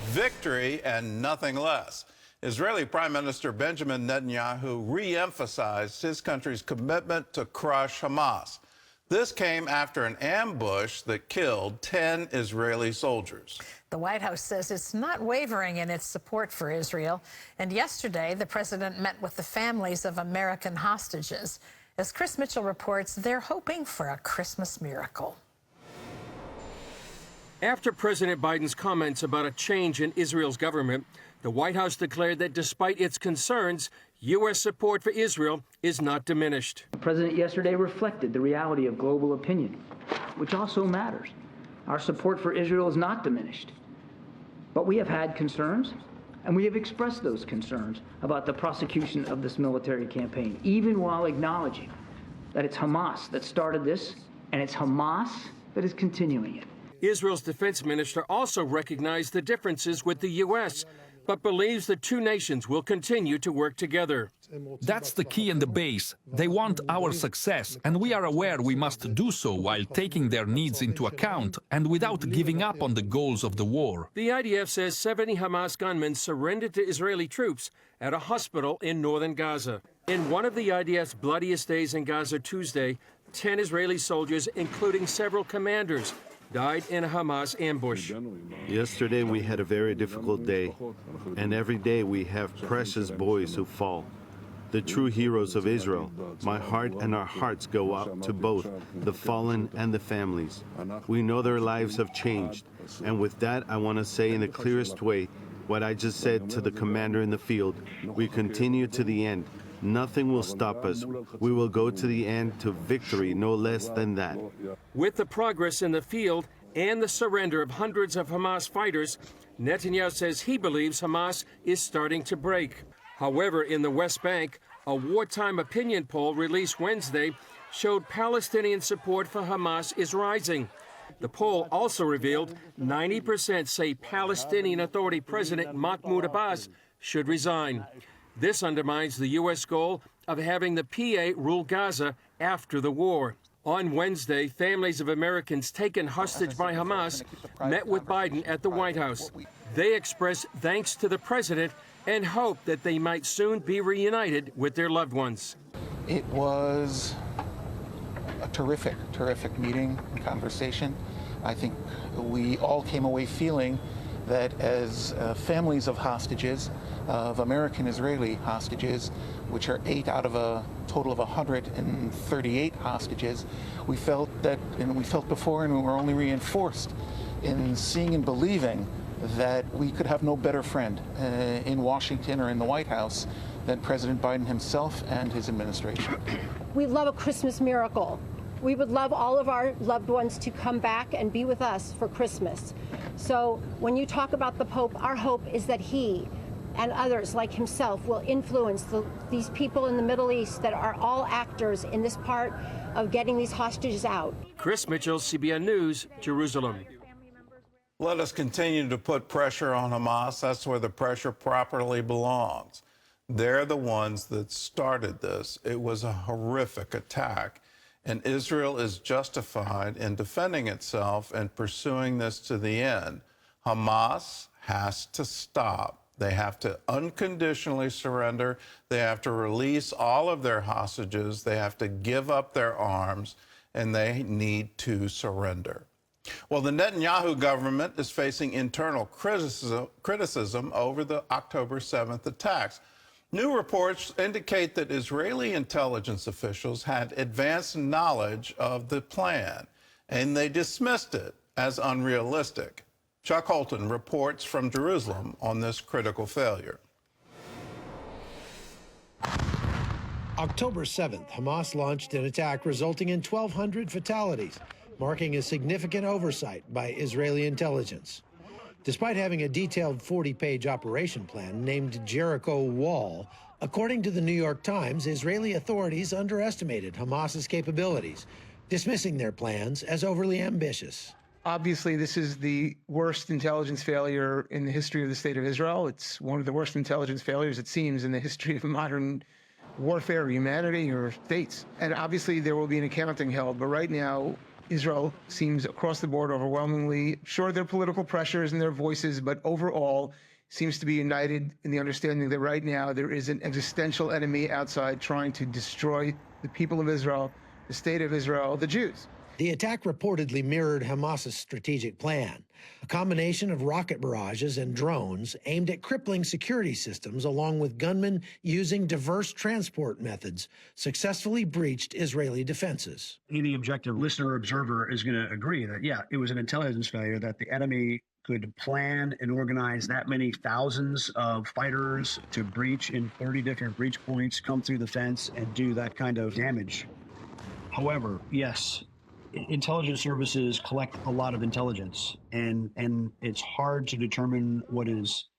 victory and nothing less. Israeli Prime Minister Benjamin Netanyahu re-emphasized his country's commitment to crush Hamas. This came after an ambush that killed 10 Israeli soldiers. The White House says it's not wavering in its support for Israel. And yesterday, the president met with the families of American hostages. As Chris Mitchell reports, they're hoping for a Christmas miracle. After President Biden's comments about a change in Israel's government, the White House declared that despite its concerns, U.S. support for Israel is not diminished. The president yesterday reflected the reality of global opinion, which also matters. Our support for Israel is not diminished. But we have had concerns, and we have expressed those concerns about the prosecution of this military campaign, even while acknowledging that it's Hamas that started this, and it's Hamas that is continuing it. Israel's defense minister also recognized the differences with the U.S., but believes the two nations will continue to work together. That's the key and the base. They want our success, and we are aware we must do so while taking their needs into account and without giving up on the goals of the war. The IDF says 70 Hamas gunmen surrendered to Israeli troops at a hospital in northern Gaza. In one of the IDF's bloodiest days in Gaza Tuesday, 10 Israeli soldiers, including several commanders, died in a Hamas ambush. Yesterday we had a very difficult day, and every day we have precious boys who fall. The true heroes of Israel. My heart and our hearts go out to both the fallen and the families. We know their lives have changed, and with that I want to say in the clearest way what I just said to the commander in the field. We continue to the end. Nothing will stop us. We will go to the end, to victory, no less than that. With the progress in the field and the surrender of hundreds of Hamas fighters, Netanyahu says he believes Hamas is starting to break. However, in the West Bank, a wartime opinion poll released Wednesday showed Palestinian support for Hamas is rising. The poll also revealed 90% say Palestinian Authority President Mahmoud Abbas should resign. This undermines the U.S. goal of having the PA rule Gaza after the war. On Wednesday, families of Americans taken hostage by Hamas met with Biden at the White House. They expressed thanks to the president and hope that they might soon be reunited with their loved ones. It was a terrific meeting and conversation. I think we all came away feeling that as families of hostages, of American Israeli hostages, which are 8 out of a total of 138 hostages, we felt that, and we felt before, and we were only reinforced in seeing and believing that we could have no better friend in Washington or in the White House than President Biden himself and his administration. We love a Christmas miracle. We would love all of our loved ones to come back and be with us for Christmas. So when you talk about the Pope, our hope is that he and others like himself will influence these people in the Middle East that are all actors in this part of getting these hostages out. Chris Mitchell, CBN News, Jerusalem. Let us continue to put pressure on Hamas. That's where the pressure properly belongs. They're the ones that started this. It was a horrific attack, and Israel is justified in defending itself and pursuing this to the end. Hamas has to stop. They have to unconditionally surrender. They have to release all of their hostages. They have to give up their arms, and they need to surrender. Well, the Netanyahu government is facing internal criticism over the October 7th attacks. New reports indicate that Israeli intelligence officials had advanced knowledge of the plan, and they dismissed it as unrealistic. Chuck Holton reports from Jerusalem on this critical failure. October 7th, Hamas launched an attack resulting in 1,200 fatalities, marking a significant oversight by Israeli intelligence. Despite having a detailed 40-page operation plan named Jericho Wall, according to the New York Times, Israeli authorities underestimated Hamas's capabilities, dismissing their plans as overly ambitious. Obviously, this is the worst intelligence failure in the history of the state of Israel. It's one of the worst intelligence failures, it seems, in the history of modern warfare, humanity, or states. And obviously, there will be an accounting held. But right now, Israel seems across the board overwhelmingly, sure, there are political pressures and their voices, but overall seems to be united in the understanding that right now there is an existential enemy outside trying to destroy the people of Israel, the state of Israel, the Jews. The attack reportedly mirrored Hamas's strategic plan, a combination of rocket barrages and drones aimed at crippling security systems, along with gunmen using diverse transport methods, successfully breached Israeli defenses. Any objective listener or observer is going to agree that, yeah, it was an intelligence failure, that the enemy could plan and organize that many thousands of fighters to breach in 30 different breach points, come through the fence, and do that kind of damage. However, yes, intelligence services collect a lot of intelligence, and it's hard to determine what is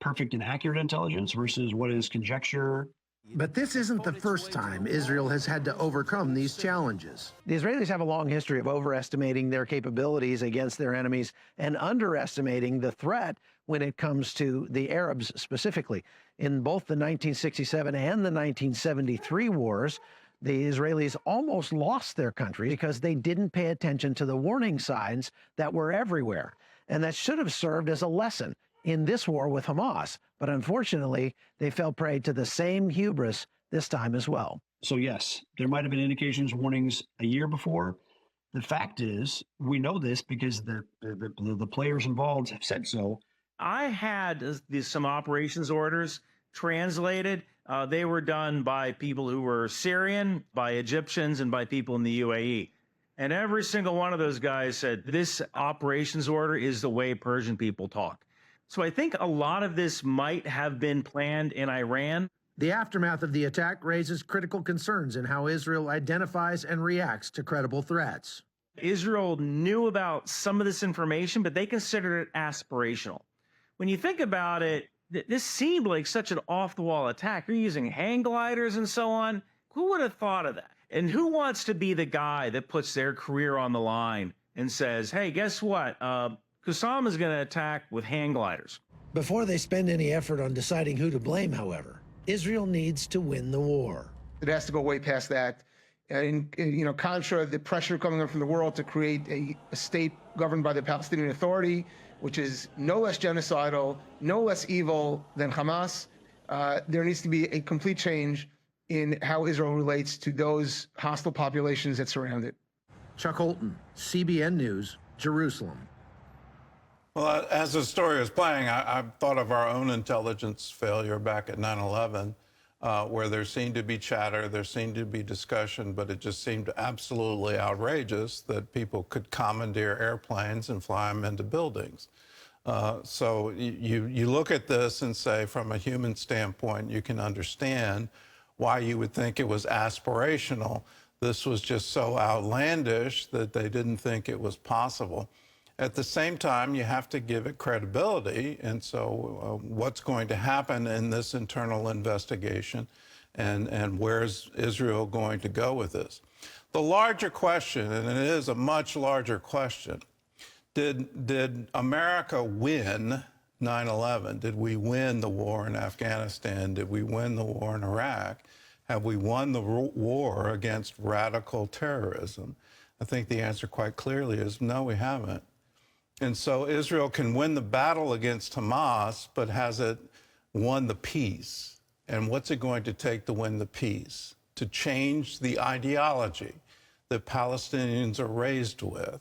perfect and accurate intelligence versus what is conjecture. But this isn't the first time Israel has had to overcome these challenges. The Israelis have a long history of overestimating their capabilities against their enemies and underestimating the threat when it comes to the Arabs specifically. In both the 1967 and the 1973 wars, the Israelis almost lost their country because they didn't pay attention to the warning signs that were everywhere. And that should have served as a lesson in this war with Hamas. But unfortunately, they fell prey to the same hubris this time as well. So yes, there might have been indications, warnings a year before. The fact is, we know this because the players involved have said so. I had some operations orders translated. They were done by people who were Syrian, by Egyptians, and by people in the UAE. And every single one of those guys said, this operations order is the way Persian people talk. So I think a lot of this might have been planned in Iran. The aftermath of the attack raises critical concerns in how Israel identifies and reacts to credible threats. Israel knew about some of this information, but they considered it aspirational. When you think about it, this seemed like such an off-the-wall attack. You're using hang gliders and so on. Who would have thought of that? And who wants to be the guy that puts their career on the line and says, hey, guess what? Qassam is going to attack with hang gliders. Before they spend any effort on deciding who to blame, however, Israel needs to win the war. It has to go way past that. And, contra the pressure coming up from the world to create a state governed by the Palestinian Authority, which is no less genocidal, no less evil than Hamas, there needs to be a complete change in how Israel relates to those hostile populations that surround it. Chuck Holton, CBN News, Jerusalem. Well, as the story is playing, I thought of our own intelligence failure back at 9/11, where there seemed to be chatter, there seemed to be discussion, but it just seemed absolutely outrageous that people could commandeer airplanes and fly them into buildings. So you look at this and say, from a human standpoint, you can understand why you would think it was aspirational. This was just so outlandish that they didn't think it was possible. At the same time, you have to give it credibility. And so what's going to happen in this internal investigation, and where's Israel going to go with this? The larger question, and it is a much larger question, did America win 9/11? Did we win the war in Afghanistan? Did we win the war in Iraq? Have we won the war against radical terrorism? I think the answer quite clearly is no, we haven't. And so Israel can win the battle against Hamas, but has it won the peace? And what's it going to take to win the peace? To change the ideology that Palestinians are raised with,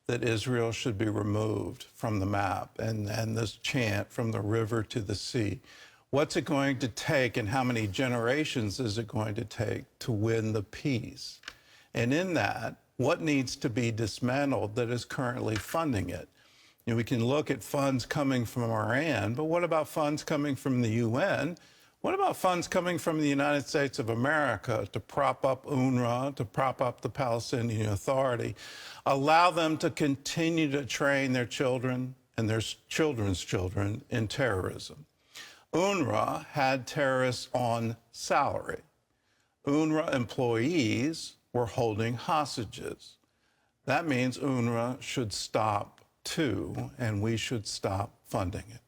that Israel should be removed from the map, and this chant from the river to the sea. What's it going to take, and how many generations is it going to take to win the peace? And in that, what needs to be dismantled that is currently funding it? You know, we can look at funds coming from Iran, but what about funds coming from the UN? What about funds coming from the United States of America to prop up UNRWA, to prop up the Palestinian Authority, allow them to continue to train their children and their children's children in terrorism? UNRWA had terrorists on salary. UNRWA employees were holding hostages. That means UNRWA should stop too, and we should stop funding it.